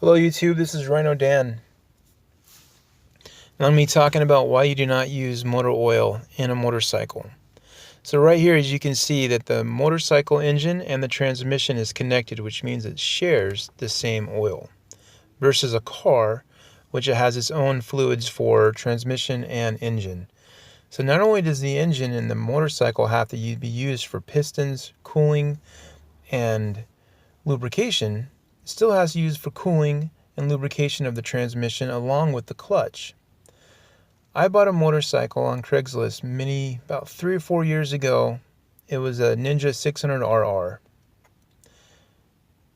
Hello YouTube, this is Rhino Dan. And I'm going to be talking about why you do not use motor oil in a motorcycle. So right here, as you can see, that the motorcycle engine and the transmission is connected, which means it shares the same oil, versus a car, which it has its own fluids for transmission and engine. So not only does the engine in the motorcycle have to be used for pistons, cooling, and lubrication, it still has to be used for cooling and lubrication of the transmission along with the clutch. I bought a motorcycle on Craigslist about 3 or 4 years ago. It was a Ninja 600RR.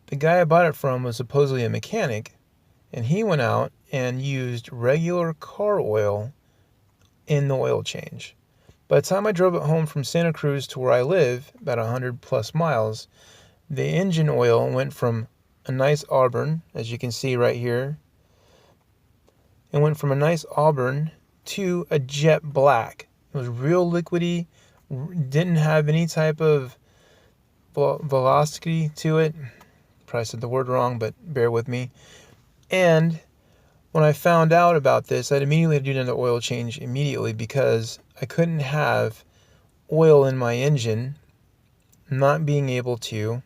The guy I bought it from was supposedly a mechanic, and he went out and used regular car oil in the oil change. By the time I drove it home from Santa Cruz to where I live, about 100 plus miles, the engine oil went from a nice auburn, as you can see right here. It went from a nice auburn to a jet black. It was real liquidy, didn't have any type of velocity to it. Probably said the word wrong, but bear with me. And when I found out about this, I'd immediately had to do another oil change immediately because I couldn't have oil in my engine not being able to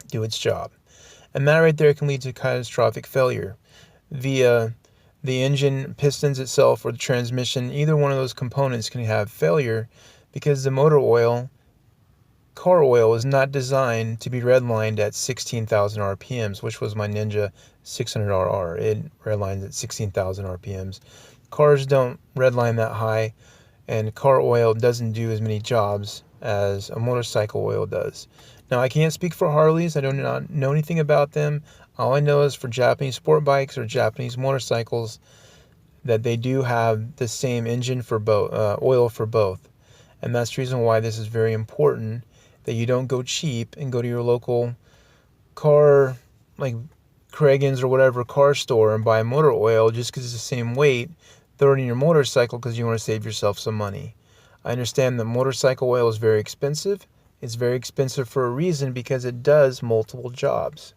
do its job. And that right there can lead to catastrophic failure via the engine, pistons itself, or the transmission. Either one of those components can have failure because the motor oil, car oil, is not designed to be redlined at 16,000 RPMs, which was my Ninja 600RR. It redlines at 16,000 RPMs. Cars don't redline that high, and car oil doesn't do as many jobs as a motorcycle oil does. Now, I can't speak for Harleys. I do not know anything about them. All I know is for Japanese sport bikes or Japanese motorcycles that they do have the same engine for both, oil for both. And that's the reason why this is very important, that you don't go cheap and go to your local car, like Cragens or whatever car store, and buy motor oil just because it's the same weight. Throw it in your motorcycle because you want to save yourself some money. I understand that motorcycle oil is very expensive. It's very expensive for a reason, because it does multiple jobs.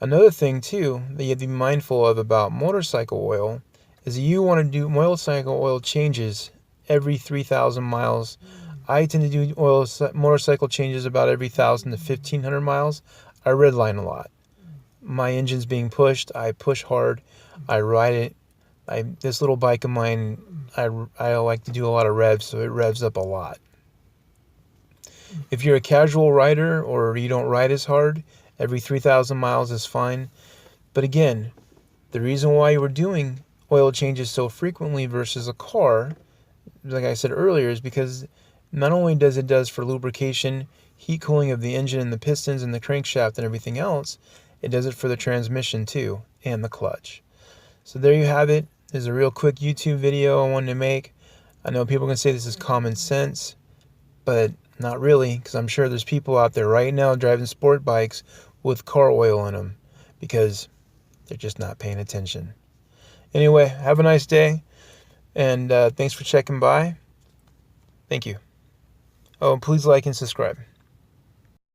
Another thing too that you have to be mindful of about motorcycle oil is that you want to do motorcycle oil changes every 3,000 miles. I tend to do motorcycle changes about every 1,000 to 1,500 miles. I redline a lot. My engine's being pushed. I push hard. I ride it. This little bike of mine, I like to do a lot of revs, so it revs up a lot. If you're a casual rider or you don't ride as hard, every 3,000 miles is fine. But again, the reason why we're doing oil changes so frequently versus a car, like I said earlier, is because not only does it for lubrication, heat cooling of the engine and the pistons and the crankshaft and everything else, it does it for the transmission too, and the clutch. So there you have it. There's a real quick YouTube video I wanted to make. I know people are going to say this is common sense, but not really, because I'm sure there's people out there right now driving sport bikes with car oil in them because they're just not paying attention. Anyway, have a nice day, and thanks for checking by. Thank you. Oh, and please like and subscribe.